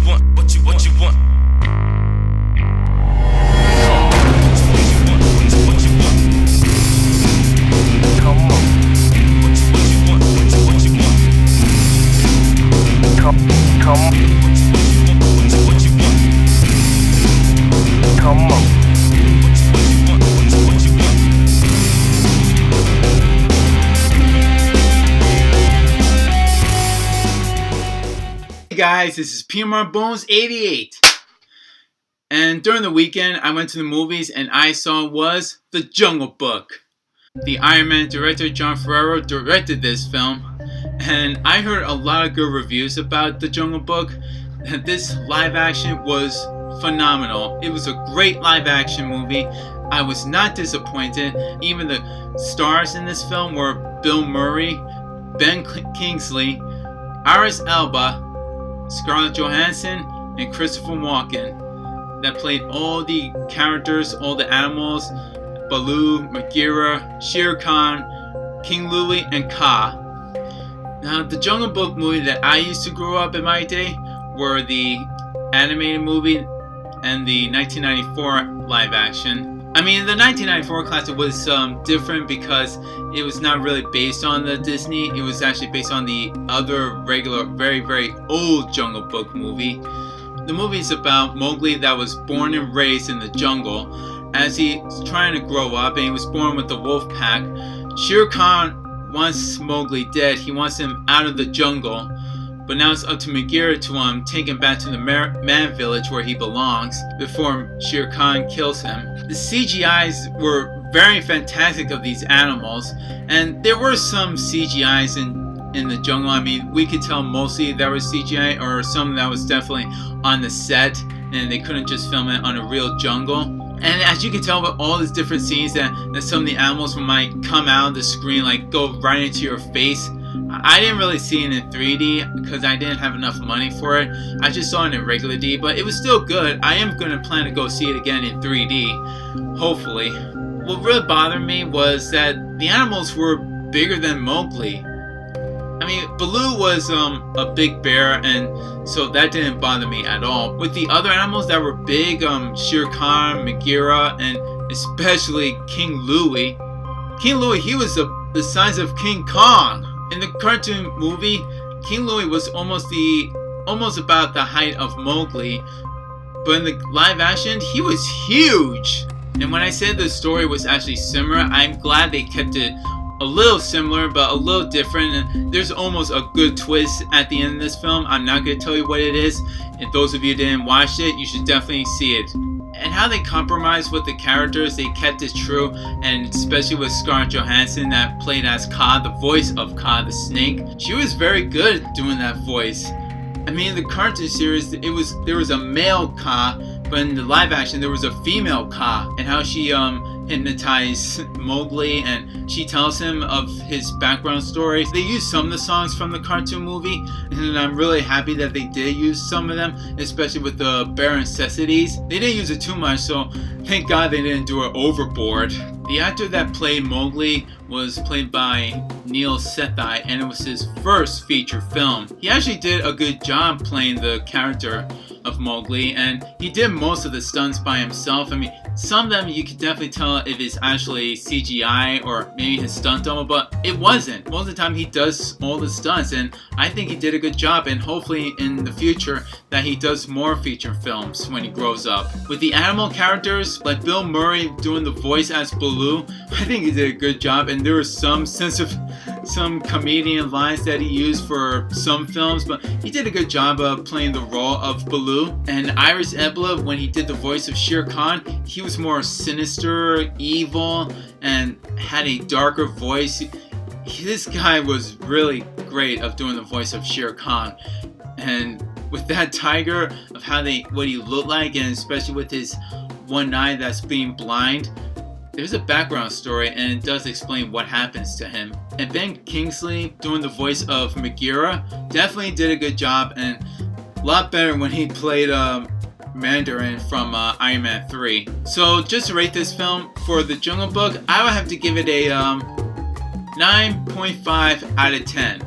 want, what you want. Hey guys, this is P.M.R.Bonez88, and during the weekend I went to the movies and I saw was The Jungle Book. The Iron Man director Jon Favreau directed this film, and I heard a lot of good reviews about The Jungle Book, and this live action was phenomenal. It was a great live action movie. I was not disappointed. Even the stars in this film were Bill Murray, Ben Kingsley, Idris Elba, Scarlett Johansson, and Christopher Walken, that played all the characters, all the animals: Baloo, Bagheera, Shere Khan, King Louie, and Kaa. Now, the Jungle Book movie that I used to grow up in my day were the animated movie and the 1994 live action. I mean, the 1994 classic was different because it was not really based on the Disney. It was actually based on the other regular, very, very old Jungle Book movie. The movie is about Mowgli that was born and raised in the jungle. As he's trying to grow up and he was born with the wolf pack, Shere Khan wants Mowgli dead. He wants him out of the jungle. But now it's up to Bagheera to take him back to the man village where he belongs before Shere Khan kills him. The CGIs were very fantastic of these animals, and there were some CGIs in the jungle. I mean, we could tell mostly there was CGI, or some that was definitely on the set and they couldn't just film it on a real jungle. And as you can tell with all these different scenes that some of the animals might come out of the screen, like go right into your face. I didn't really see it in 3D because I didn't have enough money for it. I just saw it in regular D, but it was still good. I am going to plan to go see it again in 3D, hopefully. What really bothered me was that the animals were bigger than Mowgli. I mean, Baloo was a big bear, and so that didn't bother me at all. With the other animals that were big, Shere Khan, Bagheera, and especially King Louie. King Louie, he was the size of King Kong. In the cartoon movie, King Louie was almost about the height of Mowgli, but in the live action, he was huge. And when I said the story was actually similar, I'm glad they kept it a little similar, but a little different. And there's almost a good twist at the end of this film. I'm not going to tell you what it is. If those of you didn't watch it, you should definitely see it. And how they compromised with the characters, they kept it true, and especially with Scarlett Johansson that played as Kaa, the voice of Kaa the snake. She was very good at doing that voice. I mean, in the cartoon series, there was a male Kaa, but in the live action there was a female Kaa, and how she hypnotized Mowgli and she tells him of his background story. They used some of the songs from the cartoon movie, and I'm really happy that they did use some of them, especially with the bare necessities. They didn't use it too much, so thank God they didn't do it overboard. The actor that played Mowgli was played by Neil Sethi, and it was his first feature film. He actually did a good job playing the character of Mowgli, and he did most of the stunts by himself. I mean, some of them you can definitely tell if it's actually CGI or maybe his stunt double, but it wasn't. Most of the time he does all the stunts, and I think he did a good job, and hopefully in the future that he does more feature films when he grows up. With the animal characters, like Bill Murray doing the voice as Baloo, I think he did a good job, and there was some sense of some comedian lines that he used for some films, but he did a good job of playing the role of Baloo. And Idris Elba, when he did the voice of Shere Khan, he was more sinister, evil, and had a darker voice. This guy was really great of doing the voice of Shere Khan. And with that tiger, of what he looked like, and especially with his one eye that's being blind, there's a background story, and it does explain what happens to him. And Ben Kingsley doing the voice of Bagheera definitely did a good job, and a lot better when he played Mandarin from Iron Man 3. So just to rate this film for The Jungle Book, I would have to give it a 9.5 out of 10.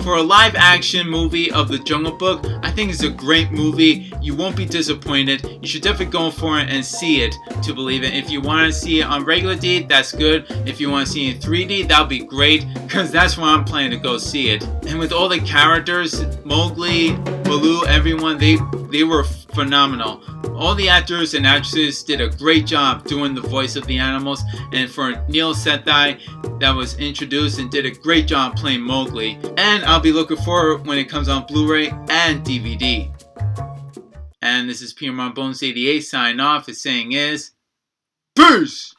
For a live action movie of The Jungle Book, I think it's a great movie. You won't be disappointed. You should definitely go for it and see it to believe it. If you want to see it on regular D, that's good. If you want to see it in 3D, that'll be great, because that's where I'm planning to go see it. And with all the characters, Mowgli, Baloo, everyone, they were phenomenal. All the actors and actresses did a great job doing the voice of the animals, and for Neil Sethi, that was introduced and did a great job playing Mowgli. And I'll be looking forward when it comes on Blu-ray and DVD. And this is P.M.R.Bonez88 signing off. His saying is, peace!